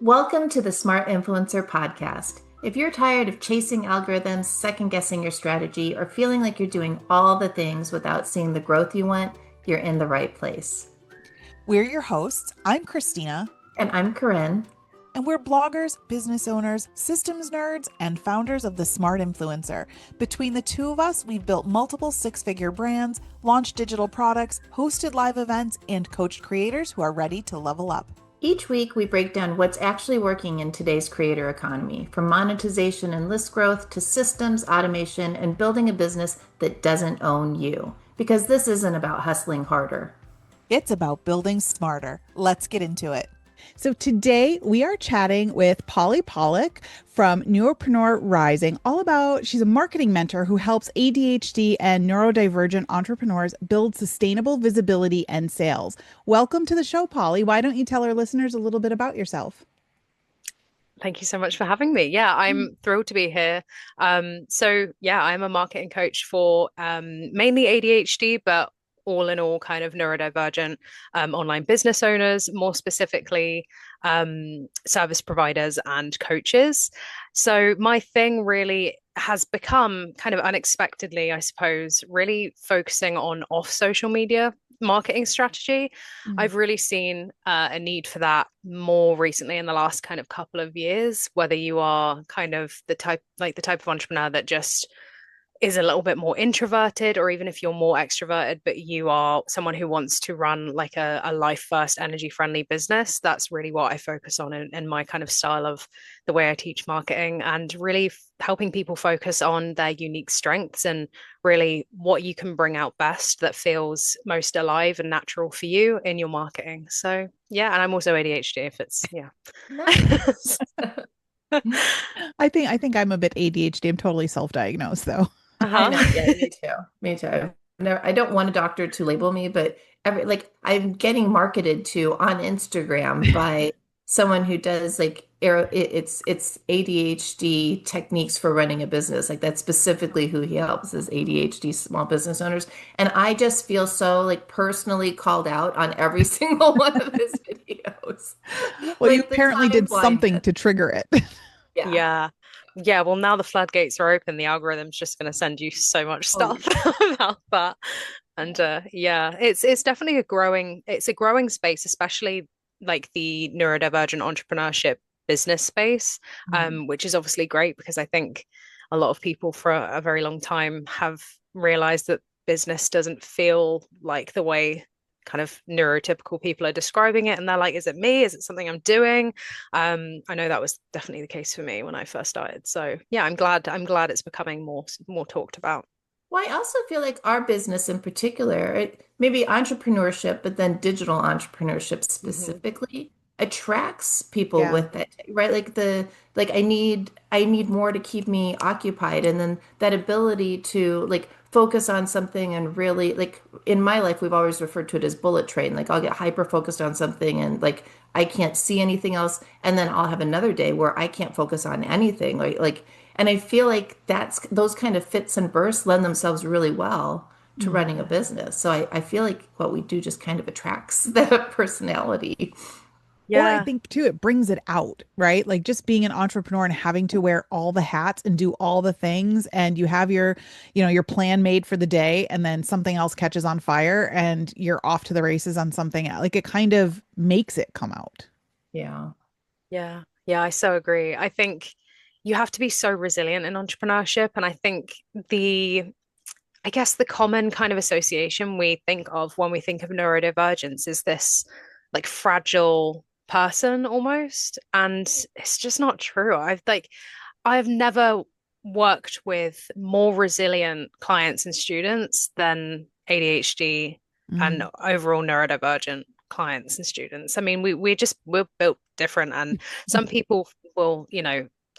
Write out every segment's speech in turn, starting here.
Welcome to the Smart Influencer podcast. If you're tired of chasing algorithms, second guessing your strategy, or feeling like you're doing all the things without seeing the growth you want, you're in the right place. We're your hosts. I'm Christina. And I'm Corinne. And we're bloggers, business owners, systems nerds, and founders of the Smart Influencer. Between the two of us, we've built multiple six-figure brands, launched digital products, hosted live events, and coached creators who are ready to level up. Each week, we break down what's actually working in today's creator economy, from monetization and list growth to systems, automation, and building a business that doesn't own you. Because this isn't about hustling harder. It's about building smarter. Let's get into it. So today we are chatting with POLLOCK from Neuropreneur Rising, all about, she's a marketing mentor who helps ADHD and neurodivergent entrepreneurs build sustainable visibility and sales. Welcome to the show, Polly. Why don't you tell our listeners a little bit about yourself? Thank you so much for having me. Yeah, I'm thrilled to be here. I'm a marketing coach for mainly ADHD, but all in all kind of neurodivergent online business owners, more specifically service providers and coaches. So my thing really has become kind of unexpectedly, I suppose, really focusing on off social media marketing strategy. I've really seen a need for that more recently in the last kind of couple of years, whether you are kind of the type of entrepreneur that just is a little bit more introverted, or even if you're more extroverted, but you are someone who wants to run like a life first, energy friendly business. That's really what I focus on in my kind of style of the way I teach marketing, and really helping people focus on their unique strengths and really what you can bring out best that feels most alive and natural for you in your marketing. So yeah, and I'm also ADHD if it's Nice. I think I'm a bit ADHD. I'm totally self-diagnosed though. I know. Yeah, me too. Me too. I don't want a doctor to label me, but I'm getting marketed to on Instagram by someone who does it's ADHD techniques for running a business. Like that's specifically who he helps is ADHD small business owners. And I just feel so like personally called out on every single one of his videos. Well, you Like the apparently time did something blindness. to trigger it. Yeah. Yeah. Yeah, well, now the floodgates are open. The algorithm's just going to send you so much Oh, stuff about that. And yeah, it's definitely a growing space, especially like the neurodivergent entrepreneurship business space, mhm. which is obviously great because I think a lot of people for a very long time have realized that business doesn't feel like the way kind of neurotypical people are describing it, and they're like, is it me, is it something I'm doing? I know that was definitely the case for me when I first started, so yeah, I'm glad it's becoming more talked about. Well, I also feel like our business in particular, maybe entrepreneurship, but then digital entrepreneurship Hmm. specifically attracts people Yeah. with it, right? Like I need more to keep me occupied. And then that ability to like focus on something and really like in my life, we've always referred to it as bullet train. Like I'll get hyper focused on something and like I can't see anything else. And then I'll have another day where I can't focus on anything. And I feel like that's those kind of fits and bursts lend themselves really well to running a Mhm. business. So I feel like what we do just kind of attracts that personality. Or I Yeah. think too, it brings it out, right? Like just being an entrepreneur and having to wear all the hats and do all the things, and you have your plan made for the day, and then something else catches on fire and you're off to the races on something else. Like it kind of makes it come out. Yeah. Yeah, I so agree. I think you have to be so resilient in entrepreneurship. And I think I guess the common kind of association we think of when we think of neurodivergence is this like fragile person almost. And it's just not true. I've never worked with more resilient clients and students than ADHD and Mm. overall neurodivergent clients and students. I mean, we're built different, and some people will,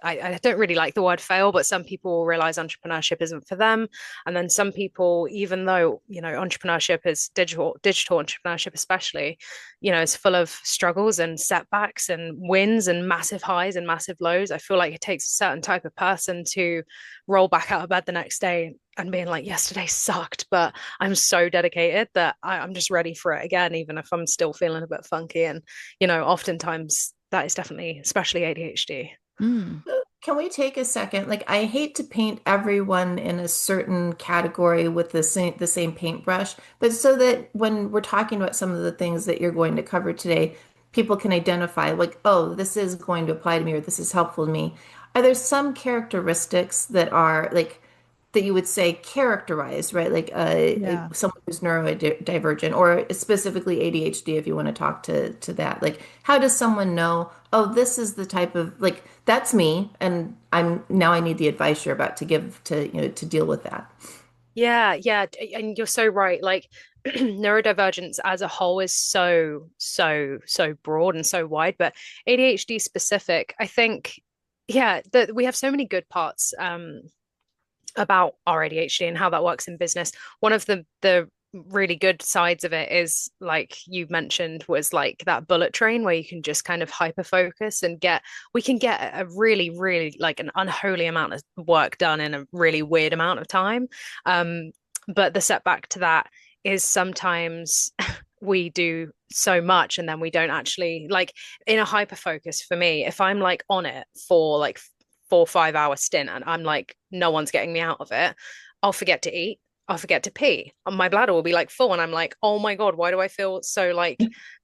I don't really like the word fail, but some people will realize entrepreneurship isn't for them. And then some people, even though, entrepreneurship is digital entrepreneurship especially, is full of struggles and setbacks and wins and massive highs and massive lows. I feel like it takes a certain type of person to roll back out of bed the next day and being like, yesterday sucked, but I'm so dedicated that I'm just ready for it again, even if I'm still feeling a bit funky. And, oftentimes that is definitely, especially ADHD. Mm. Can we take a second? Like, I hate to paint everyone in a certain category with the same paintbrush, but so that when we're talking about some of the things that you're going to cover today, people can identify like, oh, this is going to apply to me or this is helpful to me. Are there some characteristics that are like that you would say characterized, right? Like Yeah. someone who's neurodivergent or specifically ADHD, if you want to talk to that. Like, how does someone know, oh, this is the type of like that's me, and I need the advice you're about to give to to deal with that. Yeah, yeah, and you're so right. Like neurodivergence as a whole is so broad and so wide, but ADHD specific, I think, yeah, that we have so many good parts about our ADHD and how that works in business. One of the really good sides of it is like you mentioned was like that bullet train where you can just kind of hyper focus and get we can get a really like an unholy amount of work done in a really weird amount of time. But the setback to that is sometimes we do so much and then we don't actually like in a hyper focus for me, if I'm like on it for like 4 or 5 hour stint and I'm like, no one's getting me out of it, I'll forget to eat. I'll forget to pee. And my bladder will be like full. And I'm like, oh my God, why do I feel so like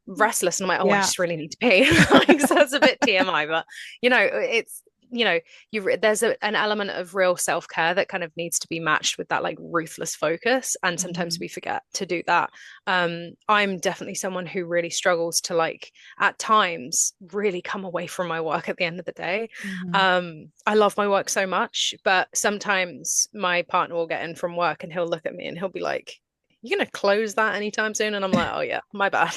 restless? And I'm like, oh, I Yeah. just really need to pee. Like, so that's a bit TMI, but it's, there's an element of real self-care that kind of needs to be matched with that like ruthless focus. And sometimes Mhm. we forget to do that. I'm definitely someone who really struggles to like at times really come away from my work at the end of the day. Mhm. I love my work so much, but sometimes my partner will get in from work and he'll look at me and he'll be like, you gonna close that anytime soon? And I'm like, oh yeah, my bad.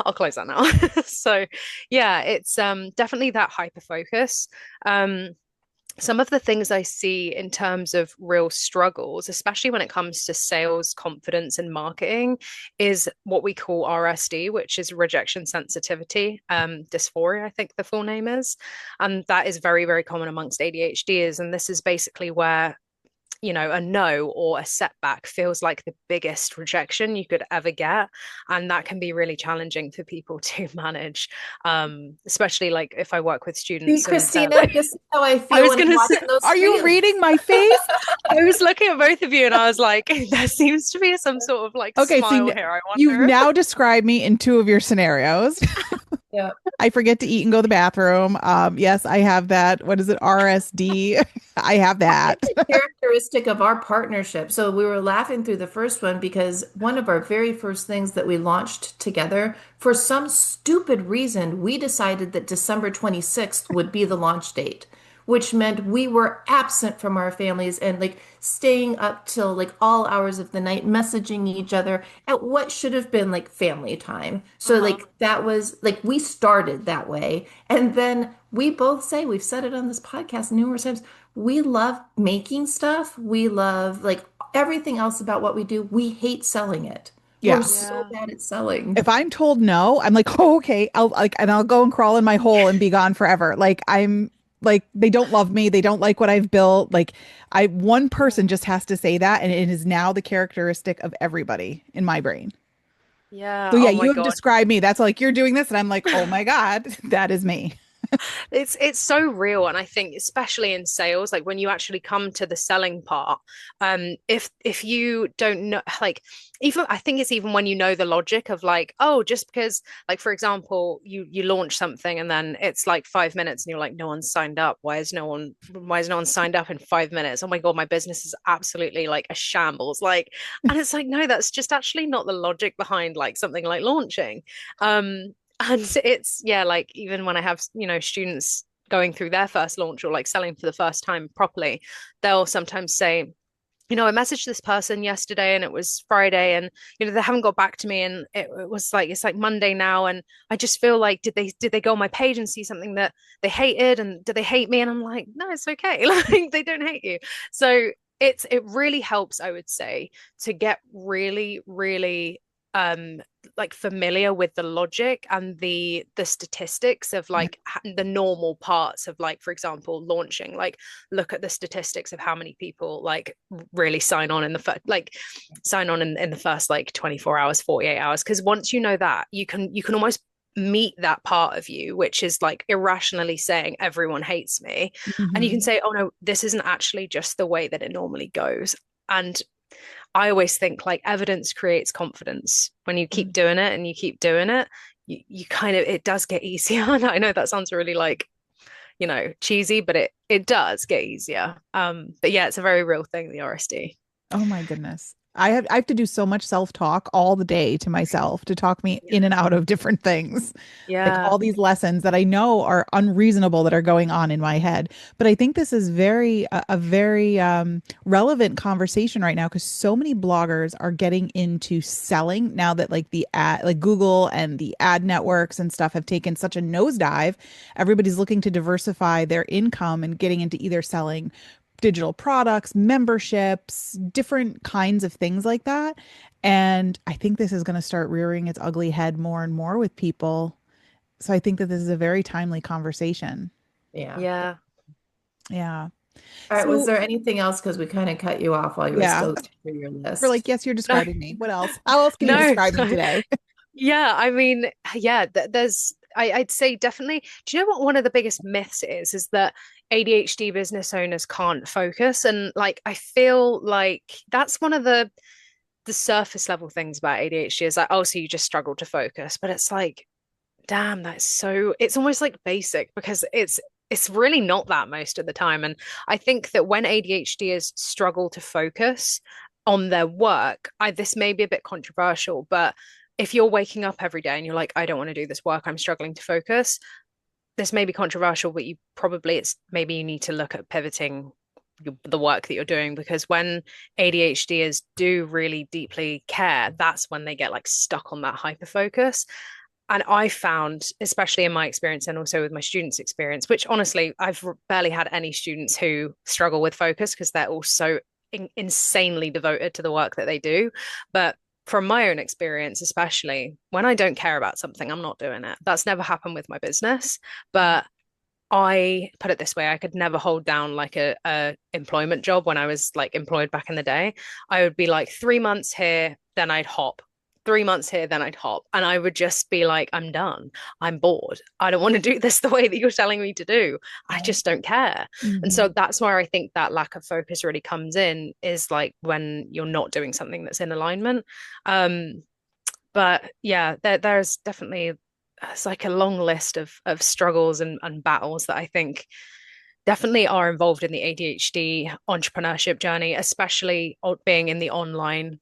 I'll close that now. So yeah, it's definitely that hyper focus. Um, some of the things I see in terms of real struggles, especially when it comes to sales, confidence, and marketing, is what we call RSD, which is rejection sensitivity dysphoria, I think the full name is. And that is very, very common amongst ADHDers. And this is basically where a no or a setback feels like the biggest rejection you could ever get. And that can be really challenging for people to manage, especially like if I work with See, students and they're Christina, like, this is how I I feel was when I'm going to say, watching those Are you reels. reading my face? I was looking at both of you and I was like, there seems to be some sort of like Okay, so smile here. I you've wonder. now described me in two of your scenarios. Yeah. I forget to eat and go to the bathroom. Yes, I have that. What is it? RSD. I have that. Characteristic of our partnership. So we were laughing through the first one because one of our very first things that we launched together, for some stupid reason, we decided that December 26th would be the launch date, which meant we were absent from our families and like staying up till like all hours of the night, messaging each other at what should have been like family time. So Uh-huh. like that was like we started that way. And then we both say, we've said it on this podcast numerous times, we love making stuff. We love like everything else about what we do. We hate selling it. We're Yeah. so Yeah. bad at selling. If I'm told no, I'm like, oh, okay. I'll go and crawl in my hole and be gone forever. Like I'm like they don't love me. They don't like what I've built. Like one person just has to say that, and it is now the characteristic of everybody in my brain. Yeah. So yeah, Oh you my have God. described me. That's like you're doing this, and I'm like, oh my God, that is me. It's so real, and I think especially in sales, like when you actually come to the selling part, if you don't know, like even I think it's even when you know the logic of like, oh, just because, like for example, you launch something and then it's like 5 minutes and you're like, no one's signed up. Why is no one signed up in 5 minutes? Oh my God, my business is absolutely like a shambles. Like, and it's like, no, that's just actually not the logic behind like something like launching. And it's yeah, like even when I have students going through their first launch or like selling for the first time properly, they'll sometimes say, I messaged this person yesterday and it was Friday and they haven't got back to me and it was like it's like Monday now and I just feel like did they go on my page and see something that they hated and did they hate me? And I'm like, no, it's okay. Like they don't hate you. So it really helps, I would say, to get really, really um like familiar with the logic and the statistics of like the normal parts of like for example launching, like look at the statistics of how many people like really sign on in the first like sign on in the first like 24 hours 48 hours, because once you know that you can almost meet that part of you, which is like irrationally saying everyone hates me. And you can Hmm. say, oh no, this isn't actually just the way that it normally goes. And I always think like evidence creates confidence. When you keep doing it and you keep doing it, you kind of, it does get easier. And I know that sounds really like, cheesy, but it does get easier. But yeah, it's a very real thing, the RSD. Oh my goodness. I have to do so much self-talk all the day to myself to talk me Yeah. in and out of different things. Like Yeah. all these lessons that I know are unreasonable that are going on in my head. But I think this is a very relevant conversation right now because so many bloggers are getting into selling now that like the ad like Google and the ad networks and stuff have taken such a nosedive. Everybody's looking to diversify their income and getting into either selling digital products, memberships, different kinds of things like that. And I think this is going to start rearing its ugly head more and more with people. So I think that this is a very timely conversation. Yeah. Yeah. Yeah. All right. Was So, there anything else? Because we kind of cut you off while you were yeah, still going through your we're like, list. yes, you're No, describing me. What else? How else can you no, describe me no. today? Yeah, I mean, yeah, there's I'd say definitely. Do you know what one of the biggest myths is that ADHD business owners can't focus? And like I feel like that's one of the surface level things about ADHD is like, oh, so you just struggle to focus. But it's like, damn, that's so it's almost like basic because it's really not that most of the time. And I think that when ADHDers struggle to focus on their work, this may be a bit controversial, but if you're waking up every day and you're like, I don't want to do this work, I'm struggling to focus, this may be controversial, but it's maybe you need to look at pivoting the work that you're doing because when ADHDers do really deeply care, that's when they get like stuck on that hyper focus. And I found, especially in my experience and also with my students' experience, which honestly, I've barely had any students who struggle with focus because they're all so insanely devoted to the work that they do. But from my own experience, especially when I don't care about something, I'm not doing it. That's never happened with my business. But I put it this way, I could never hold down like a employment job when I was like employed back in the day. I would be like 3 months here, then I'd hop. 3 months here, then I'd hop. And I would just be like, I'm done. I'm bored. I don't want to do this the way that you're telling me to do. I Right. just don't care. And so Mhm. that's where I think that lack of focus really comes in, is like when you're not doing something that's in alignment. Um, but yeah, there's definitely it's like a long list of struggles and battles that I think definitely are involved in the ADHD entrepreneurship journey, especially being in the online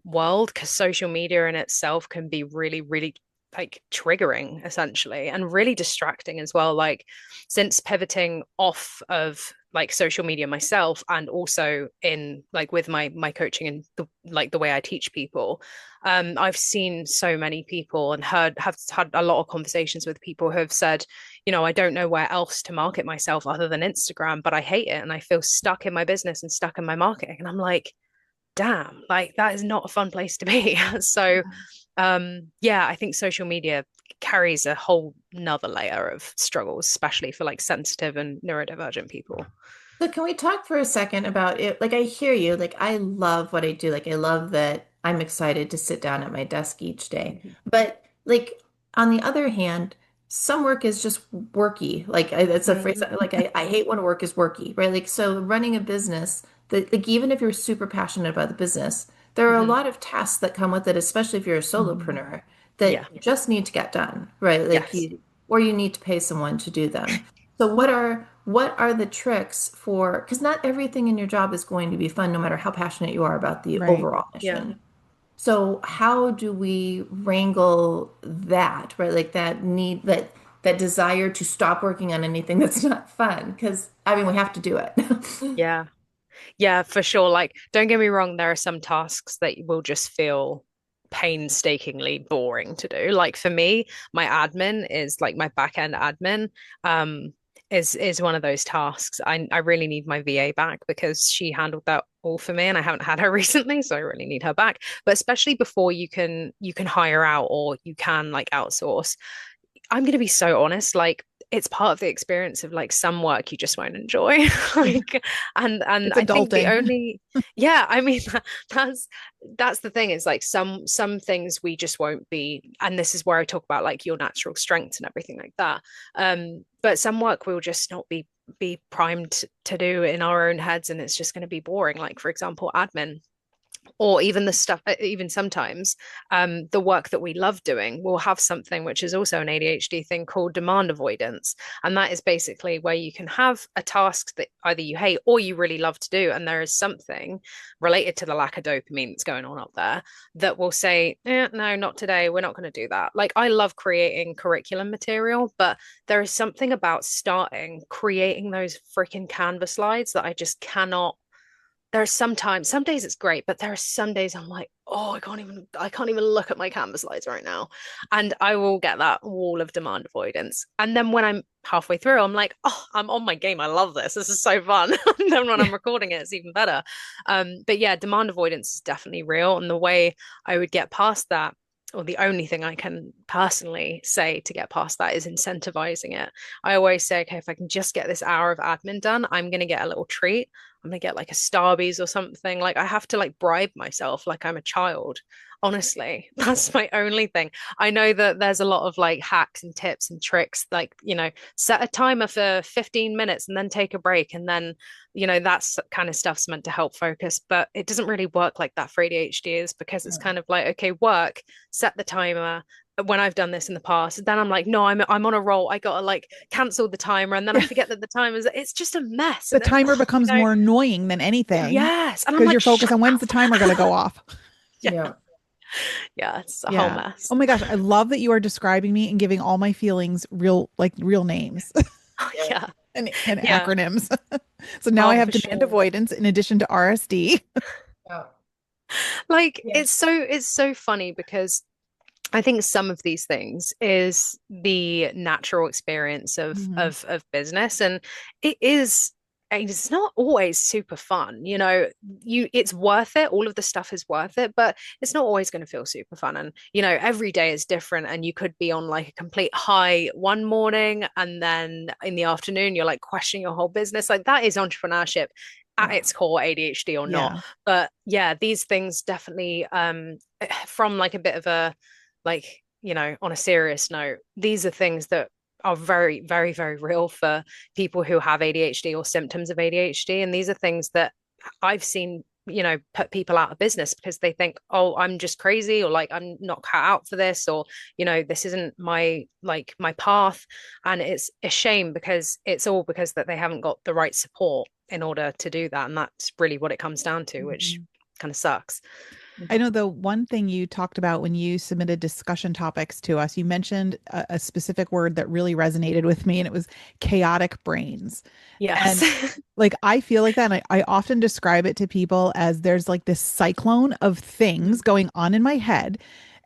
world, because social media in itself can be really, really like triggering essentially and really distracting as well. Like since pivoting off of like social media myself and also in like with my coaching and the way I teach people, I've seen so many people and have had a lot of conversations with people who have said, I don't know where else to market myself other than Instagram, but I hate it and I feel stuck in my business and stuck in my marketing. And I'm like, damn, like that is not a fun place to be. So, yeah, I think social media carries a whole nother layer of struggles, especially for like sensitive and neurodivergent people. So can we talk for a second about it? Like I hear you, like I love what I do. Like I love that I'm excited to sit down at my desk each day. Mhm. But like on the other hand, some work is just worky. Like that's a phrase Mm, like I hate when work is worky, right? Like so running a business that like even if you're super passionate about the business, there are a mhm. lot of tasks that come with it, especially if you're a Mhm. solopreneur, Yeah. that just need to get done, right? Like Yes. you or you need to pay someone to do them. So what are the tricks for, because not everything in your job is going to be fun, no matter how passionate you are about the Right. overall Yeah. mission. So how do we wrangle that, right? Like that need that desire to stop working on anything that's not fun? Because I mean, we have to do it. Yeah. Yeah, for sure. Like, don't get me wrong, there are some tasks that will just feel painstakingly boring to do. Like for me, my admin is like my back end admin, is one of those tasks. I really need my VA back because she handled that all for me and I haven't had her recently, so I really need her back. But especially before you can hire out or you can like outsource, I'm going to be so honest, like it's part of the experience of like some work you just won't enjoy. Yeah. Like, and It's I think the adulting. only, yeah, I mean, that's that's the thing, is like some things we just won't be, and this is where I talk about like your natural strengths and everything like that. But some work we'll just not be primed to do in our own heads, and it's just going to be boring. Like, for example, admin, or even the stuff, even sometimes the work that we love doing will have something which is also an ADHD thing called demand avoidance. And that is basically where you can have a task that either you hate or you really love to do, and there is something related to the lack of dopamine that's going on up there that will say, no, not today, we're not going to do that. Like, I love creating curriculum material, but there is something about starting creating those freaking Canva slides that I just cannot. There's sometimes, some days it's great, but there are some days I'm like, oh, I can't even look at my Canvas slides right now. And I will get that wall of demand avoidance. And then when I'm halfway through, I'm like, oh, I'm on my game. I love this. This is so fun. And then when I'm recording it, it's even better. But yeah, demand avoidance is definitely real. And the way I would get past that, or the only thing I can personally say to get past that, is incentivizing it. I always say, okay, if I can just get this hour of admin done, I'm going to get a little treat. I'm gonna get like a Starbucks or something. Like, I have to like bribe myself like I'm a child. Honestly, that's my only thing. I know that there's a lot of like hacks and tips and tricks, like, set a timer for 15 minutes and then take a break. And then, that's kind of stuff's meant to help focus, but it doesn't really work like that for ADHDers, because it's kind of like, okay, work, set the timer. When I've done this in the past, then I'm like, no, I'm on a roll. I gotta like cancel the timer, and then I Yeah. forget that the timer it's just a mess. The And then, timer oh, becomes more annoying than anything yes. And I'm because like, you're focused shut on when's up. the timer going to go off. Yeah. Yeah. Yeah, it's a whole Yeah. mess. Oh my gosh, I love that you are describing me and giving all my feelings real names Oh, Yeah. yeah. and Yeah. acronyms. So now I Oh, have for demand sure. avoidance in addition to RSD. Yeah. Like, Yeah. it's so funny, because I think some of these things is the natural experience of Mhm. of business, and it is. It's not always super fun, it's worth it. All of the stuff is worth it, but it's not always going to feel super fun. And, every day is different, and you could be on like a complete high one morning, and then in the afternoon, you're like questioning your whole business. Like, that is entrepreneurship at Yeah. its core, ADHD or not. Yeah. But yeah, these things definitely, from like a bit of a, like, on a serious note, these are things that are very, very, very real for people who have ADHD or symptoms of ADHD. And these are things that I've seen, put people out of business because they think, oh, I'm just crazy, or like, I'm not cut out for this, or, this isn't my path. And it's a shame, because it's all because that they haven't got the right support in order to do that. And that's really what it comes down to, which Mhm. kind of sucks. I know the one thing you talked about when you submitted discussion topics to us, you mentioned a specific word that really resonated with me, and it was chaotic brains. Yes. And like I feel like that, and I often describe it to people as there's like this cyclone of things going on in my head.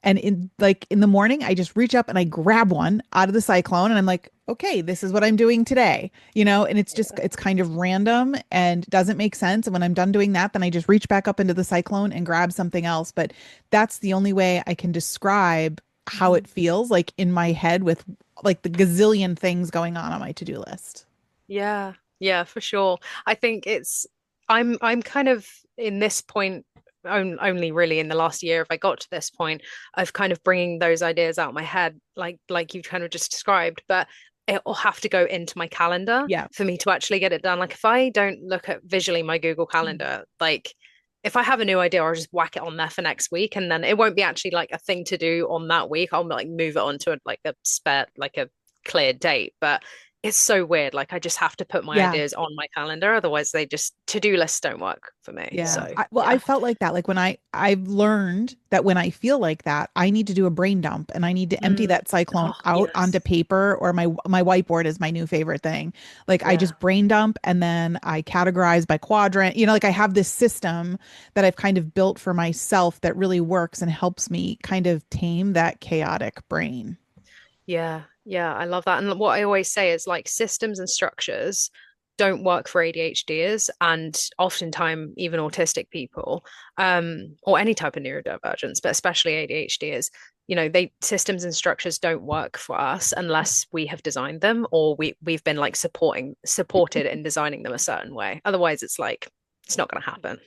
And in the morning, I just reach up and I grab one out of the cyclone and I'm like, okay, this is what I'm doing today, and it's kind of random and doesn't make sense. And when I'm done doing that, then I just reach back up into the cyclone and grab something else. But that's the only way I can describe how it feels like in my head with like the gazillion things going on my to-do list. Yeah, yeah, for sure. I think I'm kind of in this point, only really in the last year, if I got to this point of kind of bringing those ideas out of my head, like you kind of just described, but it will have to go into my calendar Yeah. for me to actually get it done. Like, if I don't look at visually my Google Calendar, like, if I have a new idea, I'll just whack it on there for next week, and then it won't be actually like a thing to do on that week. I'll like move it onto like a spare, like a clear date. But it's so weird. Like, I just have to put my Yeah. ideas on my calendar. Otherwise, they just to-do lists don't work for me. Yeah. So Well, I yeah. felt like that. Like when I've learned that when I feel like that, I need to do a brain dump and I need to empty Mm. that cyclone Oh, out onto yes. paper, or my whiteboard is my new favorite thing. Like I Yeah. just brain dump and then I categorize by quadrant. Like I have this system that I've kind of built for myself that really works and helps me kind of tame that chaotic brain. Yeah. Yeah. I love that. And what I always say is like systems and structures don't work for ADHDers, and oftentimes even autistic people, or any type of neurodivergence, but especially ADHDers. they systems and structures don't work for us unless we have designed them or we've been like supported in designing them a certain way. Otherwise, it's like it's not going to happen.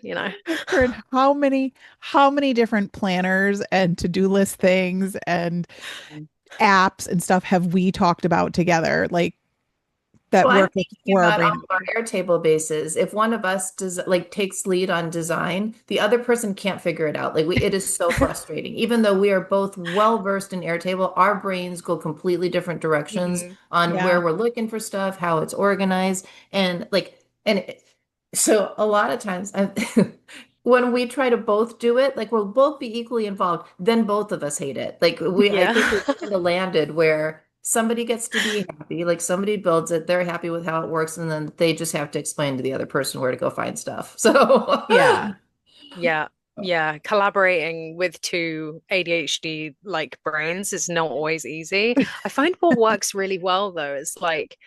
Corinne, how many different planners and to-do list things and apps and stuff have we talked about together, like that Well, I'm work thinking for our about all brain? of our Airtable bases. If one of us does like takes lead on design, the other person can't figure it out. Like it is so frustrating. Even though we are both well versed in Airtable, our brains go completely different directions Mhm. on Yeah. where we're looking for stuff, how it's organized, and so a lot of times when we try to both do it, like we'll both be equally involved, then both of us hate it. I Yeah. think we've kind of landed where somebody gets to be happy, like somebody builds it, they're happy with how it works, and then they just have to explain to the other person where to go find stuff. So, Yeah. Yeah. Yeah. Collaborating with two ADHD like brains is not always easy. I find what works really well though is like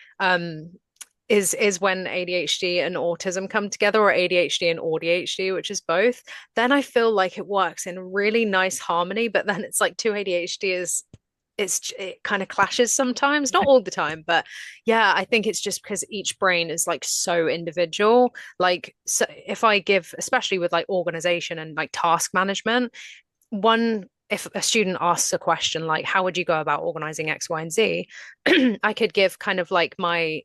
is when ADHD and autism come together or ADHD and ADHD, which is both, then I feel like it works in really nice harmony, but then it's like two ADHD is it kind of clashes sometimes, not all the time, but yeah, I think it's just because each brain is like so individual. Like, so if I give, especially with like organization and like task management, one if a student asks a question like how would you go about organizing X, Y, and Z, I could give kind of like my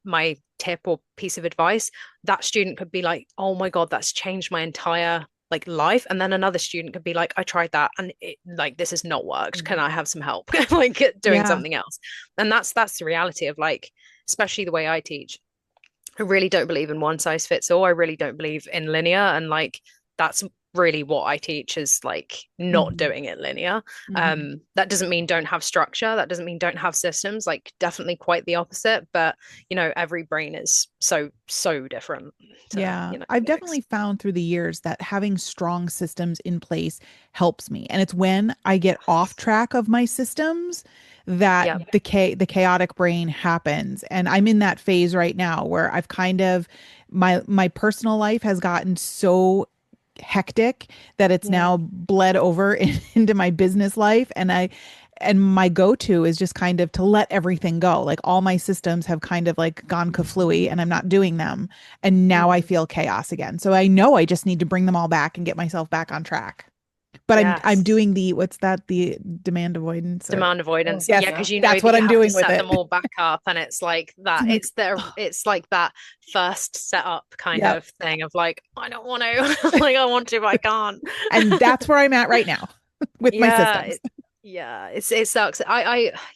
tip or piece of advice. That student could be like, oh my God, that's changed my entire like life. And then another student could be like, I tried that and like this has not worked. Can I have some help? Like doing Yeah. something else. And that's the reality of like, especially the way I teach. I really don't believe in one size fits all. I really don't believe in linear. And like that's really what I teach is like not Mhm. doing it linear. Mhm. That doesn't mean don't have structure. That doesn't mean don't have systems. Like definitely quite the opposite. But every brain is so different to, Yeah, I've fix. definitely found through the years that having strong systems in place helps me. And it's when I get off track of my systems that Yep. the chaotic brain happens. And I'm in that phase right now where I've kind of my personal life has gotten so hectic that it's Yeah. now bled over into my business life, and my go-to is just kind of to let everything go. Like all my systems have kind of like gone kaflooey and I'm not doing them. And now I Mhm. feel chaos again. So I know I just need to bring them all back and get myself back on track. But I'm Yes. doing the what's that, the demand avoidance, or Demand oh, avoidance. Yeah, yes, yeah. because you know that's that what you I'm have to doing with set it. them all back up and it's like that. I'm like, oh, It's like that first setup kind yep. of thing of like, I don't want to, like I want to, but I can't. And that's where I'm at right now with my Yeah, systems. yeah, it sucks.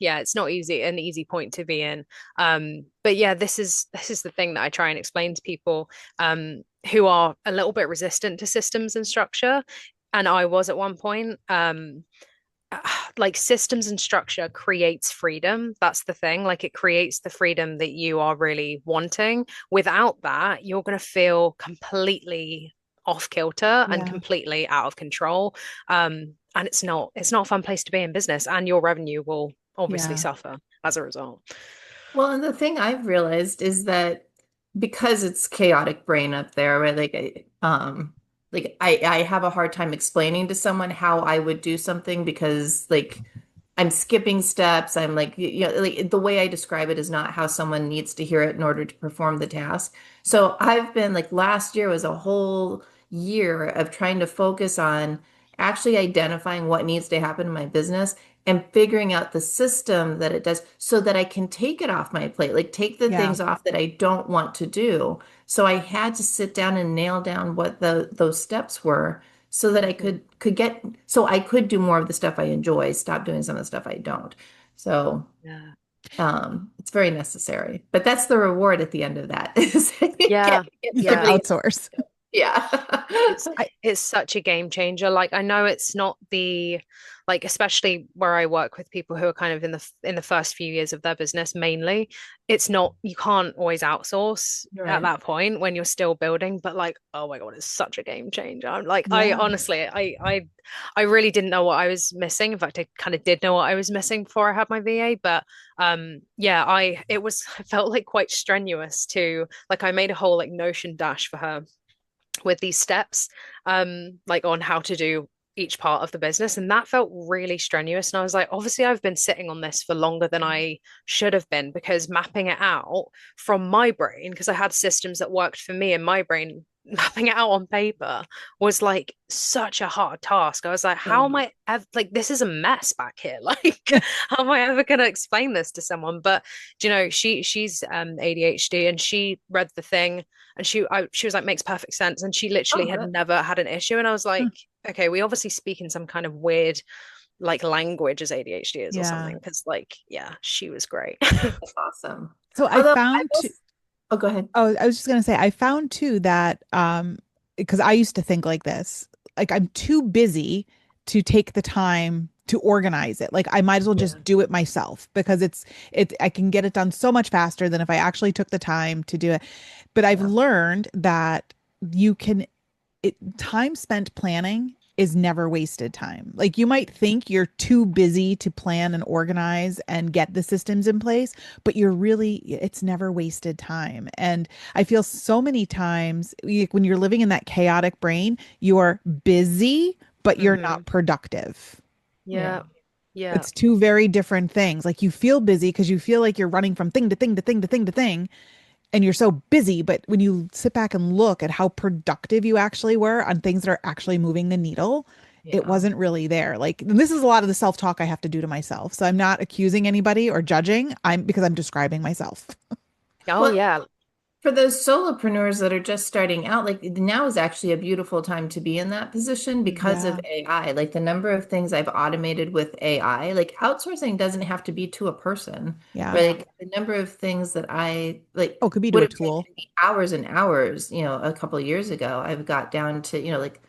Yeah, it's not an easy point to be in. But yeah, this is the thing that I try and explain to people who are a little bit resistant to systems and structure. And I was at one point. Like systems and structure creates freedom. That's the thing. Like it creates the freedom that you are really wanting. Without that, you're going to feel completely off kilter and Yeah. completely out of control. And it's not a fun place to be in business, and your revenue will obviously Yeah. suffer as a result. Well, and the thing I've realized is that because it's chaotic brain up there, right? I have a hard time explaining to someone how I would do something because like I'm skipping steps. I'm like, like the way I describe it is not how someone needs to hear it in order to perform the task. So I've been like last year was a whole year of trying to focus on actually identifying what needs to happen in my business and figuring out the system that it does so that I can take it off my plate, like take the Yeah. things off that I don't want to do. So I had to sit down and nail down what those steps were so that I Mhm. could do more of the stuff I enjoy, stop doing some of the stuff I don't. So Yeah. it's very necessary. But that's the reward at the end of that is Yeah. get You can Yeah. somebody, outsource. yeah. It's I, it's such a game changer. Like I know it's not the like especially where I work with people who are kind of in the first few years of their business mainly, it's not you can't always outsource at Right. that point when you're still building, but like oh my God, it's such a game changer. I'm like I yeah. honestly I really didn't know what I was missing. In fact, I kind of did know what I was missing before I had my VA, but yeah, I felt like quite strenuous to like I made a whole like Notion dash for her with these steps like on how to do each part of the business. And that felt really strenuous. And I was like, obviously, I've been sitting on this for longer than I should have been, because mapping it out from my brain, because I had systems that worked for me in my brain, mapping it out on paper was like such a hard task. I was like, how am I ever, like, this is a mess back here. Like, how am I ever going to explain this to someone? But she's ADHD, and she read the thing, and she was like, makes perfect sense. And she literally Oh, had good. never had an issue. And I was like, okay, we obviously speak in some kind of weird like language as ADHD is or Yeah. something. Because like, yeah, she was great. That's awesome. So I Although I found will, oh, go ahead. Oh, I was just gonna say, I found too that because I used to think like this, like I'm too busy to take the time to organize it. Like I might as well Yeah. just do it myself because I can get it done so much faster than if I actually took the time to do it. But I've Yeah. learned that you can time spent planning is never wasted time. Like you might think you're too busy to plan and organize and get the systems in place, but it's never wasted time. And I feel so many times when you're living in that chaotic brain, you are busy, but you're Hmm. not productive. Yeah. Yeah. Yeah. It's two very different things. Like you feel busy because you feel like you're running from thing to thing to thing to thing to thing, and you're so busy, but when you sit back and look at how productive you actually were on things that are actually moving the needle, it Yeah. wasn't really there. Like, and this is a lot of the self-talk I have to do to myself. So I'm not accusing anybody or judging. I'm describing myself. Oh Well, yeah. for those solopreneurs that are just starting out, like now is actually a beautiful time to be in that position because of Yeah. AI. Like the number of things I've automated with AI, like outsourcing doesn't have to be to a person, Yeah. right? Like the number of things that I like Oh, it could be to would a have tool. taken me hours and hours, a couple of years ago, I've got down to, like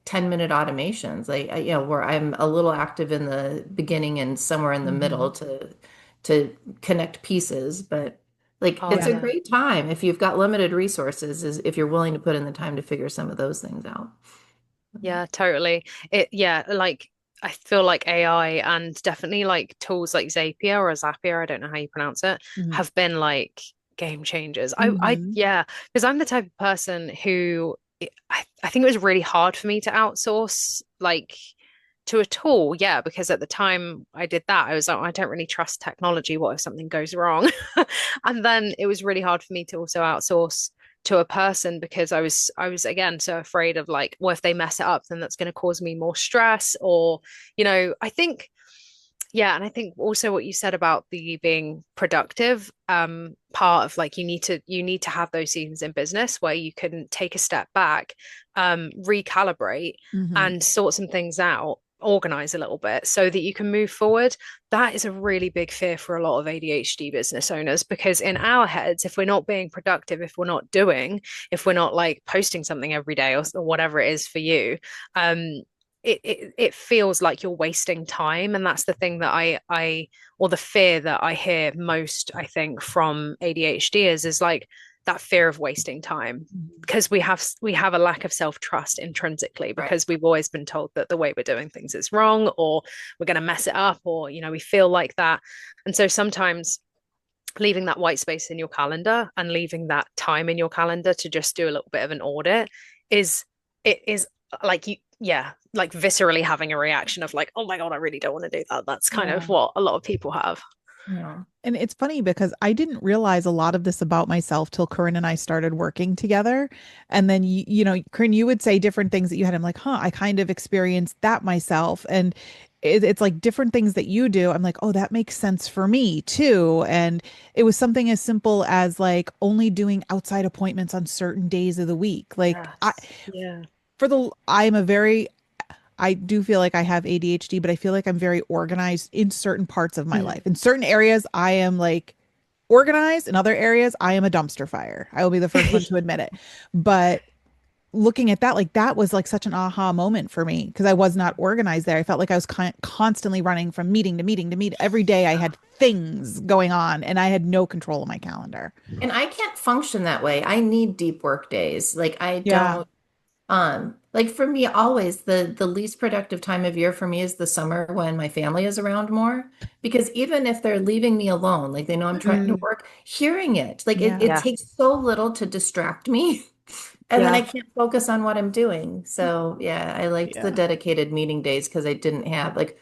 10-minute automations, like where I'm a little active in the beginning and somewhere in the Hmm. middle to connect pieces. But like Oh it's a Yeah. yeah. great time if you've got limited resources, is if you're willing to put in the time to figure some of those things out. Yeah, totally. Yeah, like I feel like AI and definitely like tools like Zapier or Zapier, I don't know how you pronounce it, Hmm. have been like game changers. Hmm. Yeah, because I'm the type of person who I think it was really hard for me to outsource like to a tool. Yeah, because at the time I did that, I was like, I don't really trust technology. What if something goes wrong? And then it was really hard for me to also outsource to a person because I was again so afraid of like, well, if they mess it up, then that's going to cause me more stress. Or, I think, yeah, and I think also what you said about the being productive, part of like you need to have those seasons in business where you can take a step back, recalibrate Hmm. and sort some things out, organize a little bit so that you can move forward. That is a really big fear for a lot of ADHD business owners, because in our heads, if we're not being productive, if we're not doing, if we're not like posting something every day, or whatever it is for you, um, it feels like you're wasting time. And that's the thing that or the fear that I hear most, I think, from ADHDers is like that fear of wasting time, because we have a lack of self-trust intrinsically, Right. because we've always been told that the way we're doing things is wrong, or we're going to mess it up, or we feel like that. And so sometimes leaving that white space in your calendar and leaving that time in your calendar to just do a little bit of an audit is it is like you yeah, like viscerally having a reaction of like, oh my God, I really don't want to do that. That's kind Yeah. of what a lot of people have. Yeah. And it's funny because I didn't realize a lot of this about myself till Corinne and I started working together. And then Corinne, you would say different things that you had. I'm like, huh, I kind of experienced that myself. And it's like different things that you do. I'm like, oh, that makes sense for me too. And it was something as simple as like only doing outside appointments on certain days of the week. Like Yes. Yeah. I do feel like I have ADHD, but I feel like I'm very organized in certain parts of my Mm. life. In certain areas, I am like organized. In other areas, I am a dumpster fire. I will be the first one to admit it. But looking at that, like that was like such an aha moment for me because I was not organized there. I felt like I was constantly running from meeting to meeting to meet. Every day I had things going on and I had no control of my calendar. And I can't function that way. I need deep work days. Like I Yeah. don't. Like for me, always the least productive time of year for me is the summer when my family is around more. Because even if they're leaving me alone, like they know I'm trying to Mm. work, hearing it, like it Yeah. takes so little to distract me And then I Yeah. can't focus on what I'm doing. So yeah, I liked the Yeah. dedicated meeting days because I didn't have like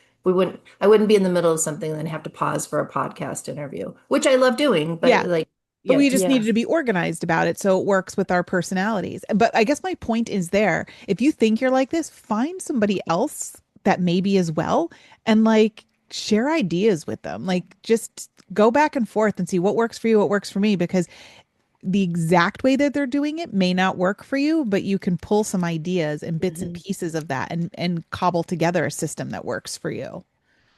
I wouldn't be in the middle of something and then have to pause for a podcast interview, which I love doing, but Yeah. like But yeah, we just just Yeah. needed to be organized about it so it works with our personalities. But I guess my point is there. If you think you're like this, find somebody else that maybe as well and like share ideas with them. Like just go back and forth and see what works for you, what works for me, because the exact way that they're doing it may not work for you, but you can pull some ideas and bits and Hmm. pieces of that and cobble together a system that works for you,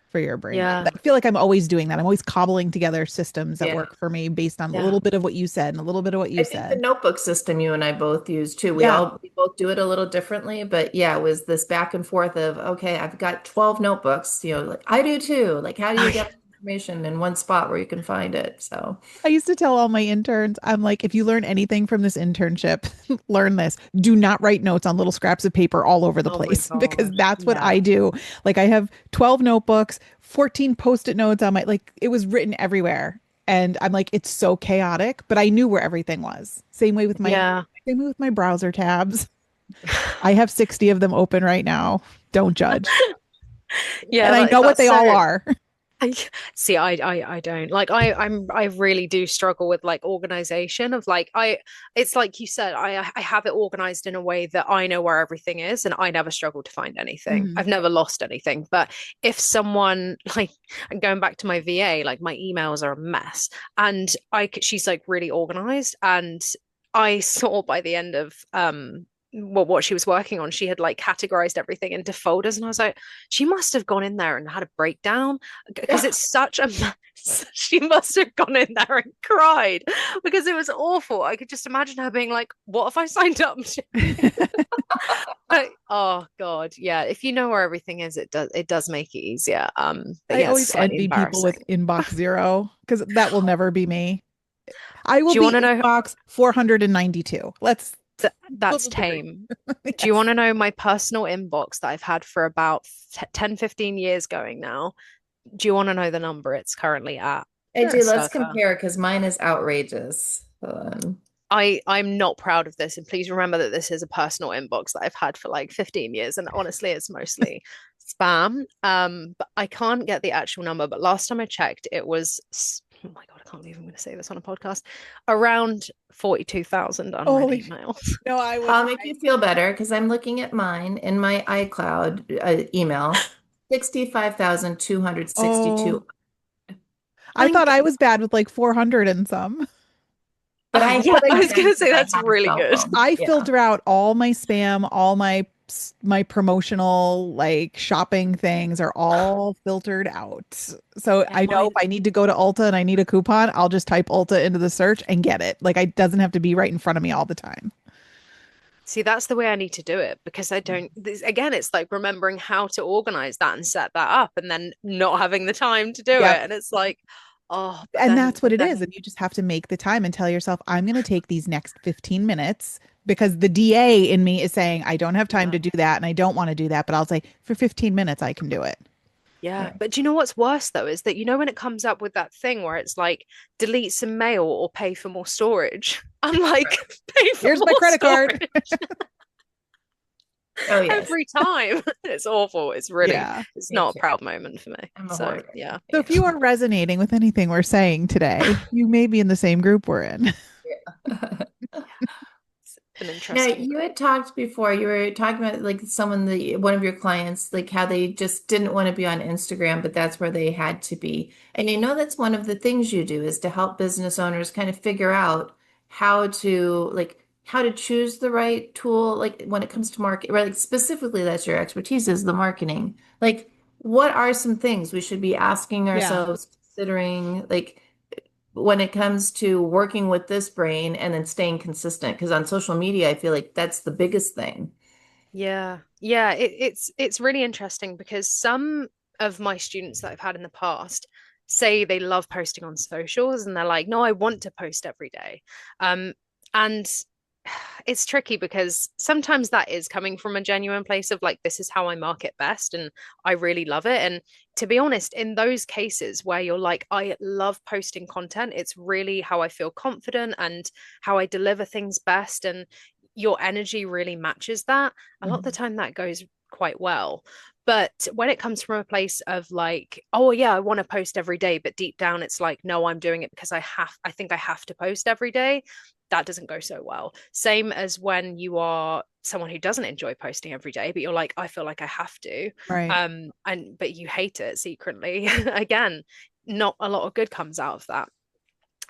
for your brain. I Yeah. feel like I'm always doing that. I'm always cobbling together systems that yeah. work for me based on a Yeah. little bit of what you said and a little bit of what you I think the said. notebook system you and I both use too. Yeah. We both do it a little differently, but yeah, it was this back and forth of, okay, I've got 12 notebooks, like I do too. Like how do you get information in one spot where you can find it? So I used to tell all my interns, I'm like, if you learn anything from this internship, learn this. Do not write notes on little scraps of paper all over the Oh my place because gosh. that's what Yeah. I do. Like I have 12 notebooks, 14 post-it notes on my, like it was written everywhere. And I'm like, it's so chaotic, but I knew where everything was. Yeah. Same way with my browser tabs. I have 60 of them open right now. Don't judge. And Yeah, I know what that's they all so. are. I see. I don't like. I really do struggle with like organization of like I. It's like you said. I have it organized in a way that I know where everything is, and I never struggle to find anything. Mhm. I've never lost anything. But if someone like, and going back to my VA, like my emails are a mess, and she's like really organized, and I saw by the end of well, what she was working on, she had like categorized everything into folders, and I was like, she must have gone in there and had a breakdown because it's such a she must have gone in there and cried because it was awful. I could just imagine her being like, what have I signed up to? Like, oh God, yeah. If you know where everything is, it does make it easier. But I yeah, it's always slightly envy people with embarrassing. inbox zero because that will never be me. I will Do you want to be know? inbox 492. We'll That's just agree. tame. Do you Yes. want to know my personal inbox that I've had for about 10, 15 years going now? Do you want to know the number it's currently at? I Sure. do. Let's Circa. compare because mine is outrageous. I'm not proud of this, and please remember that this is a personal inbox that I've had for like 15 years, and honestly, it's mostly spam. But I can't get the actual number. But last time I checked, it was oh my God, I can't believe I'm going to say this on a podcast. Around 42,000 unread Holy, emails. no, I would. I'll make you feel better because I'm looking at mine in my iCloud email, Oh, 65,262. I thought Thank I you. was bad with like 400 and some. But I Yeah, have I a was going sense to say that I that's have a really cell good. phone. I Yeah. filter out all my spam, all my promotional like shopping things are all filtered out. So Yeah, I know if mine. I need to go to Ulta and I need a coupon, I'll just type Ulta into the search and get it. Like it doesn't have to be right in front of me all the time. See, that's the way I need to do it because I don't, again, it's like remembering how to organize that and set that up and then not having the time to do it. Yep. And it's like, oh, but And then, that's what but it is. then, And you just have to make the time and tell yourself, I'm going to take these next 15 minutes because the DA in me is saying, I don't have time yeah, to do that and I don't want to do that. But I'll say, for 15 minutes, I can do it. yeah. Yeah. But do you know what's worse though? Is that, when it comes up with that thing where it's like, delete some mail or pay for more storage, I'm like, pay for Here's my more credit card. storage Oh, yes. every time. It's awful. Yeah. It's Me not a too. proud moment for me. I'm a So, hoarder. yeah. So if you are resonating with anything we're saying today, you may be in the same group we're in. Yeah. It's an Now, interesting you group. had talked before, you were talking about like one of your clients, like how they just didn't want to be on Instagram, but that's where they had to be. And you know, that's one of the things you do is to help business owners kind of figure out how to choose the right tool, like when it comes to market, right? Like specifically, that's your expertise is the marketing. Like, what are some things we should be asking Yeah. ourselves, considering, like, when it comes to working with this brain and then staying consistent, because on social media, I feel like that's the biggest thing. Yeah. Yeah, it's really interesting because some of my students that I've had in the past say they love posting on socials and they're like, no, I want to post every day. And it's tricky because sometimes that is coming from a genuine place of like, this is how I market best and I really love it. And to be honest, in those cases where you're like, I love posting content, it's really how I feel confident and how I deliver things best. And your energy really matches that, a lot of the Mhm. time that goes quite well. But when it comes from a place of like, oh yeah, I want to post every day, but deep down it's like, no, I'm doing it because I think I have to post every day. That doesn't go so well. Same as when you are someone who doesn't enjoy posting every day, but you're like, I feel like I have to. Right. And but you hate it secretly. Again, not a lot of good comes out of that.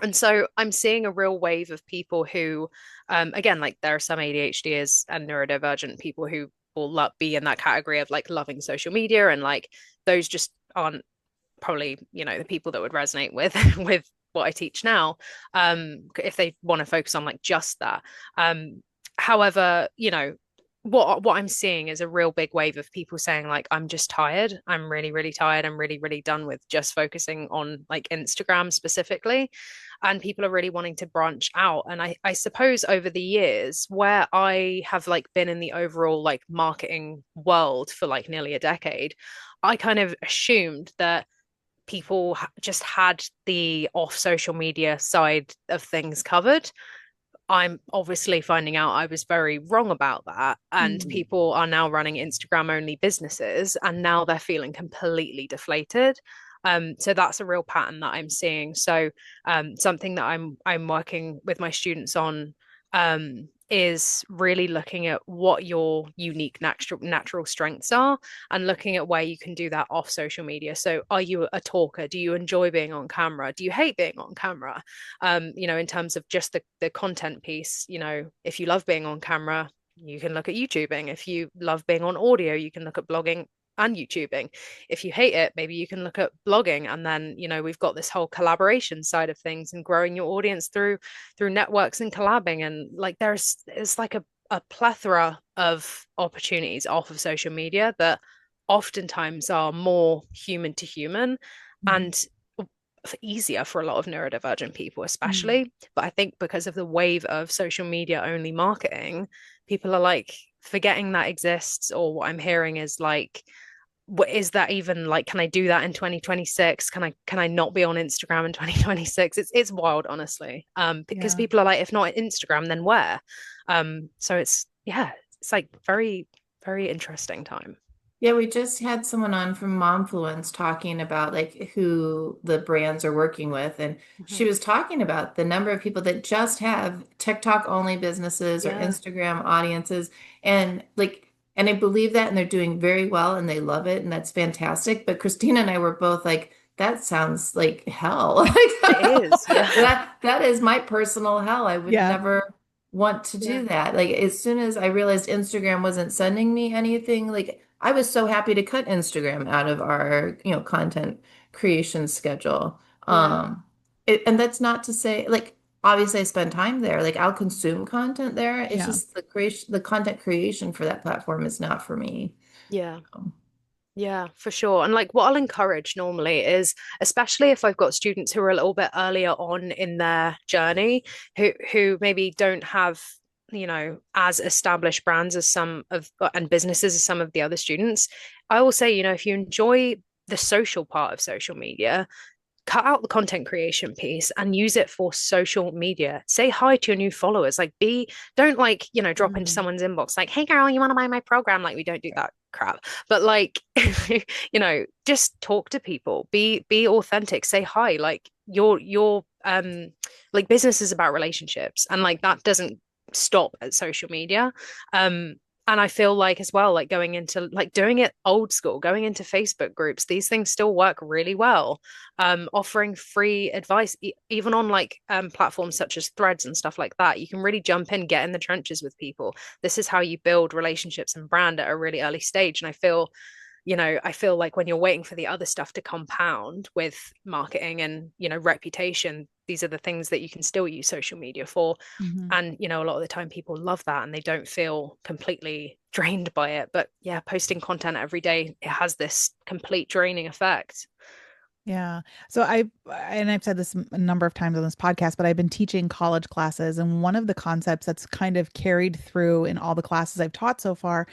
And so I'm seeing a real wave of people who, again, like there are some ADHDers and neurodivergent people who will be in that category of like loving social media, and like those just aren't probably, the people that would resonate with with what I teach now, if they want to focus on like just that. However, what I'm seeing is a real big wave of people saying like, I'm just tired. I'm really, really tired. I'm really, really done with just focusing on like Instagram specifically. And people are really wanting to branch out. And I suppose over the years where I have like been in the overall like marketing world for like nearly a decade, I kind of assumed that people just had the off social media side of things covered. I'm obviously finding out I was very wrong about that. And Mm. people are now running Instagram only businesses, and now they're feeling completely deflated. So that's a real pattern that I'm seeing. So something that I'm working with my students on is really looking at what your unique natural strengths are, and looking at where you can do that off social media. So are you a talker? Do you enjoy being on camera? Do you hate being on camera? In terms of just the content piece, if you love being on camera, you can look at YouTubing. If you love being on audio, you can look at blogging and YouTubing. If you hate it, maybe you can look at blogging. And then, we've got this whole collaboration side of things and growing your audience through networks and collabing. And like it's like a plethora of opportunities off of social media that oftentimes are more human to human Mhm. and easier for a lot of neurodivergent people, Mm. especially. But I think because of the wave of social media only marketing, people are like forgetting that exists. Or what I'm hearing is like, what is that even like? Can I do that in 2026? Can I not be on Instagram in 2026? It's wild, honestly. Because Yeah. people are like, if not Instagram, then where? So it's yeah, it's like very, very interesting time. Yeah, we just had someone on from Momfluence talking about like who the brands are working with, and she Mhm. was talking about the number of people that just have TikTok only businesses or Yeah, Instagram audiences, and like, and I believe that, and they're doing very well, and they love it, and that's fantastic. But Christina and I were both like, that sounds like hell. it is. Yeah, That is my personal hell. I would Yeah. never want to yeah, do that. Like as soon as I realized Instagram wasn't sending me anything, like I was so happy to cut Instagram out of our, content creation schedule. yeah, And that's not to say like obviously I spend time there. Like I'll consume content there. It's Yeah. just the content creation for that platform is not for me. yeah. Yeah, for sure. And like what I'll encourage normally is, especially if I've got students who are a little bit earlier on in their journey, who maybe don't have, as established brands as some of and businesses as some of the other students, I will say, if you enjoy the social part of social media, cut out the content creation piece and use it for social media. Say hi to your new followers. Like don't like, drop into Mm. someone's inbox like, hey girl, you want to buy my program? Like we don't do that crap. But like, just talk to people. Be authentic. Say hi. Like your like business is about relationships, and like that doesn't stop at social media. Um and I feel like as well, like going into like doing it old school, going into Facebook groups, these things still work really well. Offering free advice, even on like platforms such as Threads and stuff like that. You can really jump in, get in the trenches with people. This is how you build relationships and brand at a really early stage. And I feel like when you're waiting for the other stuff to compound with marketing and, reputation, these are the things that you can still use social media for. Mhm. And, a lot of the time people love that and they don't feel completely drained by it. But yeah, posting content every day, it has this complete draining effect. Yeah. So I've said this a number of times on this podcast, but I've been teaching college classes. And one of the concepts that's kind of carried through in all the classes I've taught so far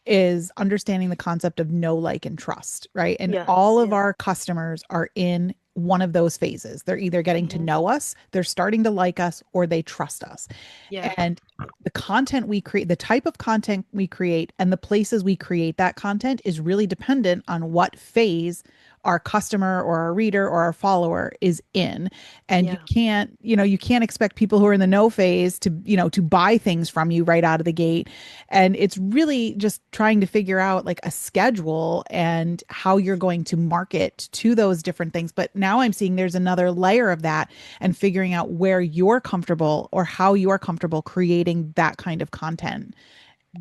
is understanding the concept of know, like, and trust, right? And Yeah. all of Yeah. our customers are in one of those phases. They're either getting to Mhm. know us, they're starting to like us, or they trust us. Yeah. And the content we create, the type of content we create, and the places we create that content is really dependent on what phase our customer or our reader or our follower is in. And Yeah. you can't expect people who are in the no phase to, to buy things from you right out of the gate. And it's really just trying to figure out like a schedule and how you're going to market to those different things. But now I'm seeing there's another layer of that, and figuring out where you're comfortable or how you're comfortable creating that kind of content.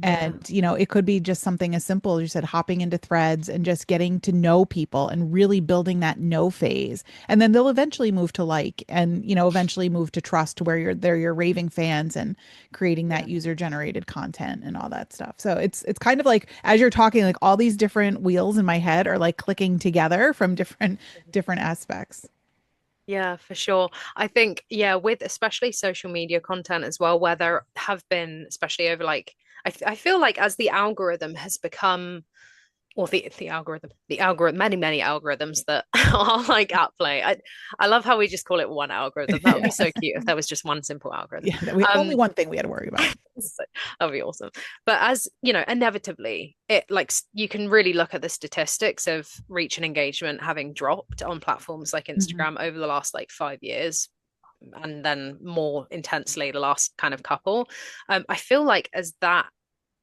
Yeah. And, it could be just something as simple as you said, hopping into threads and just getting to know people and really building that know phase. And then they'll eventually move to like, and, eventually move to trust, to where they're your raving fans, and creating Yeah. that user generated content and all that stuff. So it's kind of like, as you're talking, like all these different wheels in my head are like clicking together from different aspects. Yeah, for sure. I think, yeah, with especially social media content as well, where there have been, especially over like, I feel like as the algorithm has become, or the algorithm, many algorithms that are like at play. I love how we just call it one algorithm. That would be Yeah. so cute if there was just one simple algorithm. Yeah. We only Um, one thing we had to worry about. so, that'd be awesome. But as you know, inevitably, it like you can really look at the statistics of reach and engagement having dropped on platforms like Mhm. Instagram over the last like 5 years, and then more intensely the last kind of couple. I feel like as that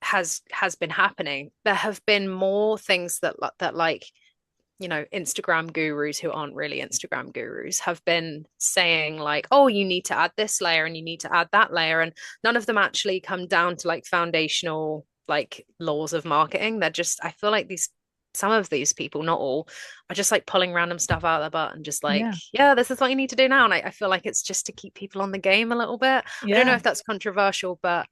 has been happening, there have been more things that like Instagram gurus who aren't really Instagram gurus have been saying like, oh, you need to add this layer and you need to add that layer. And none of them actually come down to like foundational like laws of marketing. They're just, I feel like some of these people, not all, are just like pulling random stuff out of their butt and just like, Yeah. yeah, this is what you need to do now. And I feel like it's just to keep people on the game a little bit. I don't know Yeah. if that's controversial, but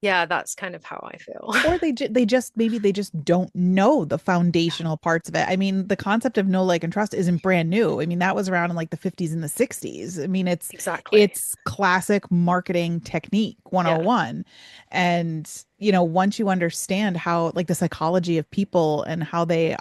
yeah, that's kind of how I feel. Or they just don't know the foundational parts of it. I mean, the concept of know, like, and trust isn't brand new. I mean, that was around in like the 50s and the 60s. I mean, Exactly. it's classic marketing technique Yeah. 101. And, once you understand how like the psychology of people and how they,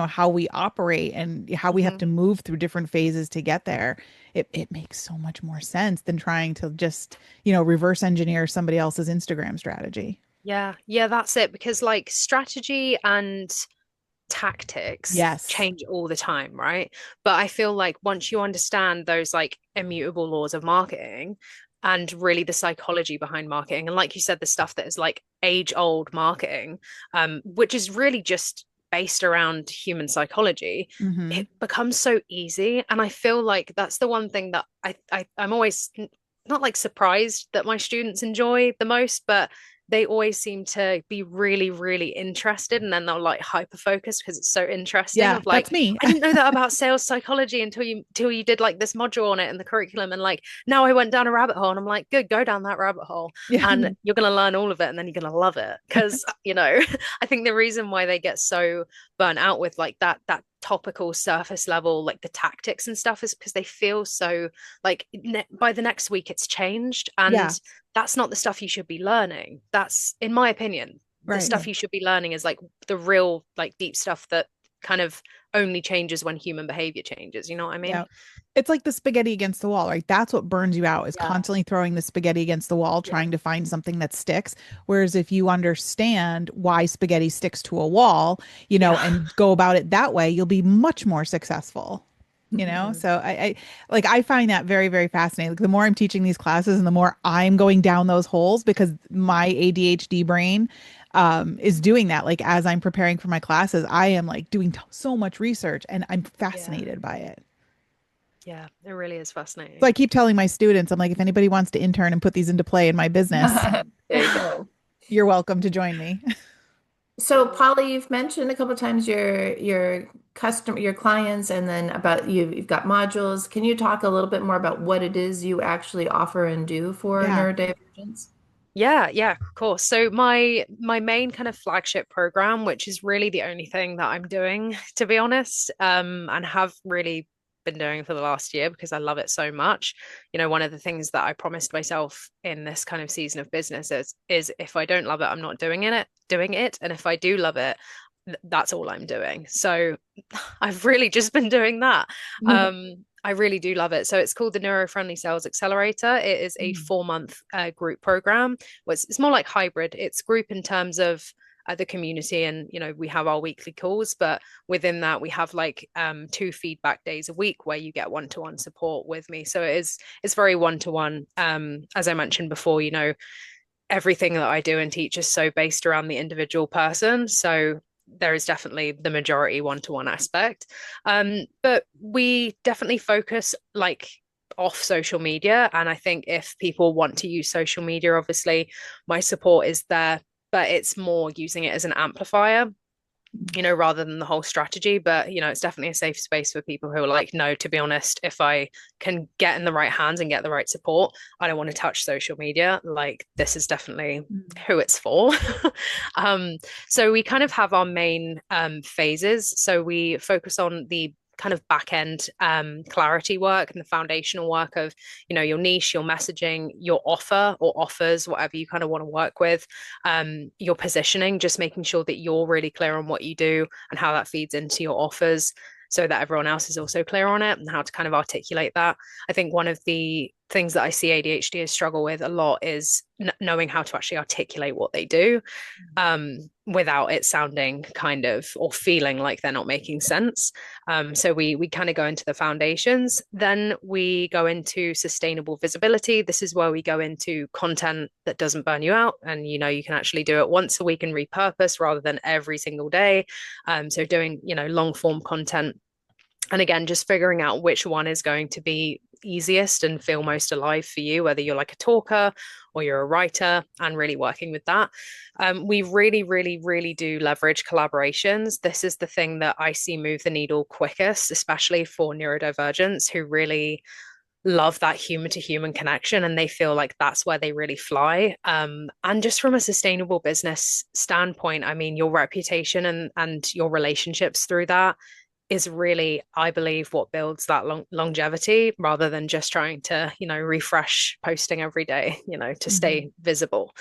how we operate and how we have Mhm. to move through different phases to get there, it makes so much more sense than trying to just, reverse engineer somebody else's Instagram strategy. Yeah, yeah, that's it. Because like strategy and tactics Yes. change all the time, right? But I feel like once you understand those like immutable laws of marketing and really the psychology behind marketing, and like you said, the stuff that is like age-old marketing, which is really just based around human psychology, Hmm. it becomes so easy. And I feel like that's the one thing that I'm always not like surprised that my students enjoy the most, but they always seem to be really, really interested, and then they'll like hyper focus because it's so interesting. Yeah, Of that's like, me. I didn't know that about sales psychology until you did like this module on it in the curriculum, and like now I went down a rabbit hole, and I'm like, good, go down that rabbit hole, Yeah. and you're gonna learn all of it, and then you're gonna love it because I think the reason why they get so burnt out with like that topical surface level like the tactics and stuff is because they feel so like by the next week it's changed, Yeah. and that's not the stuff you should be learning. That's, in my opinion, the Right. stuff you should be learning is like the real, like deep stuff that kind of only changes when human behavior changes. You know what I mean? Yeah. It's like the spaghetti against the wall, right? That's what burns you out, is Yeah. constantly throwing the spaghetti against the wall, Yeah. trying to find something that sticks. Whereas if you understand why spaghetti sticks to a wall, Yeah. and go about it that way, you'll be much more successful. Mhm. So I find that very, very fascinating. Like the more I'm teaching these classes and the more I'm going down those holes, because my ADHD brain is doing that. Like as I'm preparing for my classes, I am like doing so much research, and I'm Yeah. fascinated by it. Yeah. It really is So I fascinating. keep telling my students, I'm like, if anybody wants to intern and put these into play in my business, There you go. you're welcome to join me. So, Polly, you've mentioned a couple of times your clients, and then about you've got modules. Can you talk a little bit more about what it is you actually offer and do for Yeah. neurodivergence? Yeah, yeah, of course. So my main kind of flagship program, which is really the only thing that I'm doing, to be honest, and have really been doing for the last year because I love it so much. One of the things that I promised myself in this kind of season of business is if I don't love it, I'm not doing it. And if I do love it, that's all I'm doing. So I've really just been doing that. I really do love it. So it's called the Neuro-Friendly Sales Accelerator. It is a Mm. 4 month group program. Well, it's more like hybrid. It's group in terms of the community, and we have our weekly calls, but within that we have like 2 feedback days a week where you get one-to-one support with me. So it's very one-to-one. As I mentioned before, everything that I do and teach is so based around the individual person. So there is definitely the majority one-to-one aspect. But we definitely focus like off social media. And I think if people want to use social media, obviously my support is there, but it's more using it as an amplifier, rather than the whole strategy. But, it's definitely a safe space for people who are like, no, to be honest, if I can get in the right hands and get the right support, I don't want to touch social media. Like, this is definitely who it's for. um, so we kind of have our main phases. So we focus on the kind of back end clarity work and the foundational work of your niche, your messaging, your offer or offers, whatever you kind of want to work with, your positioning, just making sure that you're really clear on what you do and how that feeds into your offers, so that everyone else is also clear on it and how to kind of articulate that. I think one of the things that I see ADHDers struggle with a lot is knowing how to actually articulate what they do, without it sounding kind of or feeling like they're not making sense. So we kind of go into the foundations. Then we go into sustainable visibility. This is where we go into content that doesn't burn you out, and you can actually do it once a week and repurpose rather than every single day. So doing long form content, and again, just figuring out which one is going to be easiest and feel most alive for you, whether you're like a talker or you're a writer, and really working with that. We really, really, really do leverage collaborations. This is the thing that I see move the needle quickest, especially for neurodivergents who really love that human to human connection, and they feel like that's where they really fly. And just from a sustainable business standpoint, I mean, your reputation and your relationships through that is really, I believe, what builds that longevity, rather than just trying to, refresh posting every day, to stay visible.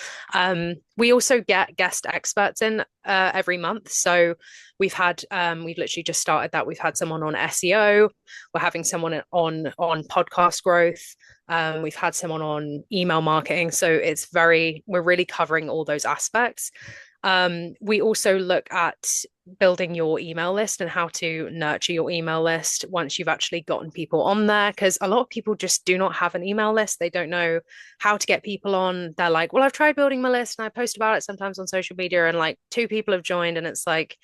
We also get guest experts in every month. So we've literally just started that. We've had someone on SEO. We're having someone on podcast growth. We've had someone on email marketing. So we're really covering all those aspects. We also look at building your email list and how to nurture your email list once you've actually gotten people on there, because a lot of people just do not have an email list. They don't know how to get people on. They're like, well, I've tried building my list and I post about it sometimes on social media, and like 2 people have joined, and it's like,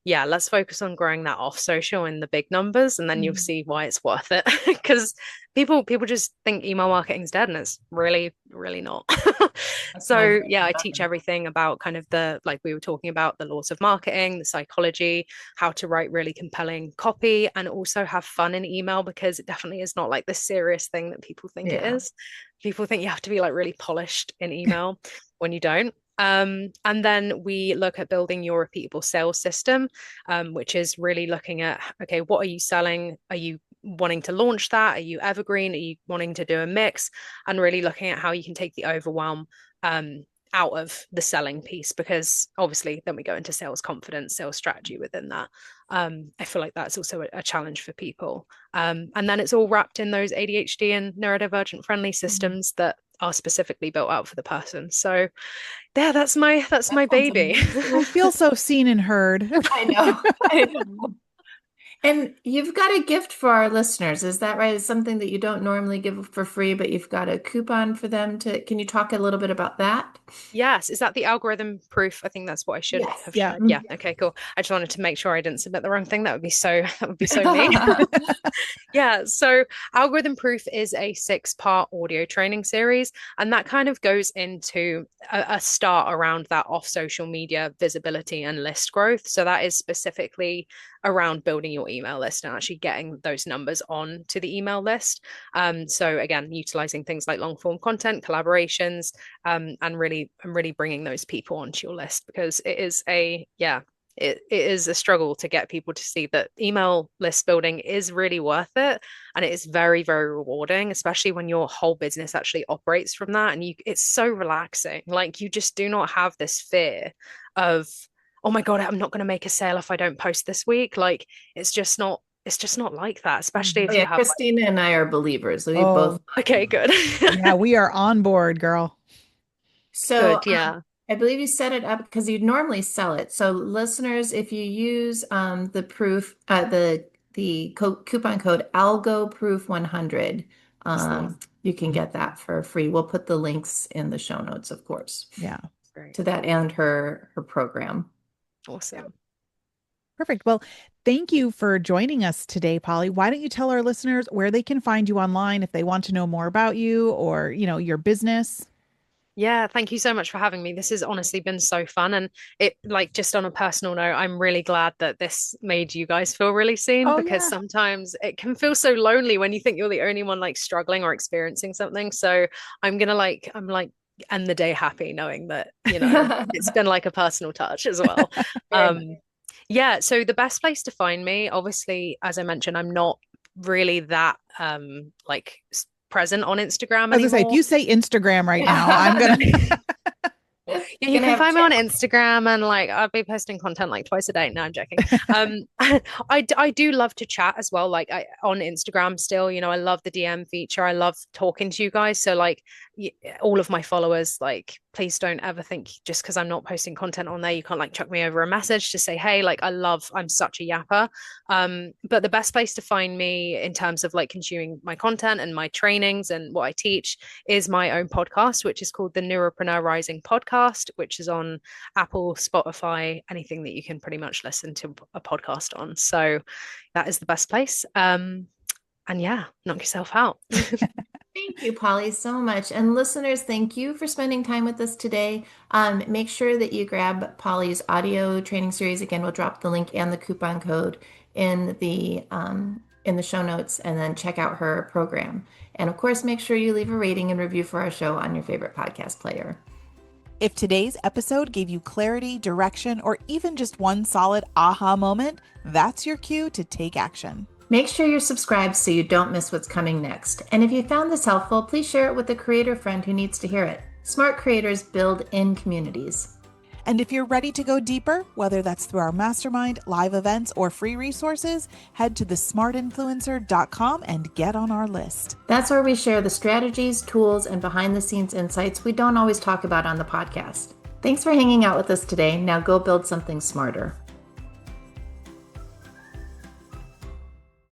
yeah, let's focus on growing that off social in the big numbers, and then you'll see why it's worth it. Because people just think email marketing is dead, and it's really, really not. That's my So bread yeah, and I teach butter. everything about kind of like we were talking about, the laws of marketing, the psychology, how to write really compelling copy, and also have fun in email, because it definitely is not like the serious thing that people think it Yeah. is. People think you have to be like really polished in email when you don't. And then we look at building your repeatable sales system, which is really looking at, okay, what are you selling? Are you wanting to launch that? Are you evergreen? Are you wanting to do a mix? And really looking at how you can take the overwhelm out of the selling piece, because obviously then we go into sales confidence, sales strategy within that. I feel like that's also a challenge for people. And then it's all wrapped in those ADHD and neurodivergent friendly systems that are specifically built out for the person. So yeah, that's That my sounds baby. amazing. I feel so seen and heard. I know. I know. And you've got a gift for our listeners, is that right? It's something that you don't normally give for free, but you've got a coupon for them to. Can you talk a little bit about that? Yes, is that the algorithm proof? I think that's what I should Yes. have Yeah. shared. Yeah, okay, cool. I just wanted to make sure I didn't submit the wrong thing. That would be so me. Mhm. Yeah, so Algorithm Proof is a 6 part audio training series, and that kind of goes into a start around that off social media visibility and list growth. So that is specifically around building your email list and actually getting those numbers on to the email list. So again, utilizing things like long form content, collaborations, and really bringing those people onto your list, because it is it is a struggle to get people to see that email list building is really worth it, and it is very, very rewarding, especially when your whole business actually operates from that, and it's so relaxing. Like, you just do not have this fear of, oh my God, I'm not going to make a sale if I don't post this week. Like, it's just not it's just not like that, especially Oh if you yeah, have Christina and I are believers. We both. Oh, like, okay, good. yeah, we are on board, girl. So Good, yeah. I believe you set it up because you normally sell it. So listeners, if you use the proof, coupon code Algo Proof 100, you can get that for free. We'll put the links in the show notes, of course, Yeah. Great. to that and her program. Awesome. Perfect. Well, thank you for joining us today, Polly. Why don't you tell our listeners where they can find you online if they want to know more about you or, your business? Yeah, thank you so much for having me. This has honestly been so fun. And it, like, just on a personal note, I'm really glad that this made you guys feel really seen, Oh, because yeah. sometimes it can feel so lonely when you think you're the only one like struggling or experiencing something. So I'm like, end the day happy knowing that, it's been like a personal touch as well. Very much. Um, yeah, so the best place to find me, obviously, as I mentioned, I'm not really that like present on Instagram I was gonna say, if anymore. you say Instagram right now, I'm gonna. Yeah, You're you gonna can have find me on chat. Instagram, and like I'll be posting content like twice a day. No, I'm joking. I do love to chat as well, like on Instagram still, I love the DM feature. I love talking to you guys. So like all of my followers, like please don't ever think just because I'm not posting content on there, you can't like chuck me over a message to say, hey, like I'm such a yapper. But the best place to find me in terms of like consuming my content and my trainings and what I teach is my own podcast, which is called the Neuropreneur Rising Podcast, which is on Apple, Spotify, anything that you can pretty much listen to a podcast on. So that is the best place. And yeah, knock yourself out. Thank you, Polly, so much. And listeners, thank you for spending time with us today. Make sure that you grab Polly's audio training series. Again, we'll drop the link and the coupon code in the show notes, and then check out her program. And of course, make sure you leave a rating and review for our show on your favorite podcast player. If today's episode gave you clarity, direction, or even just one solid aha moment, that's your cue to take action. Make sure you're subscribed so you don't miss what's coming next. And if you found this helpful, please share it with a creator friend who needs to hear it. Smart creators build in communities. And if you're ready to go deeper, whether that's through our mastermind, live events, or free resources, head to smartinfluencer.com and get on our list. That's where we share the strategies, tools, and behind the scenes insights we don't always talk about on the podcast. Thanks for hanging out with us today. Now go build something smarter.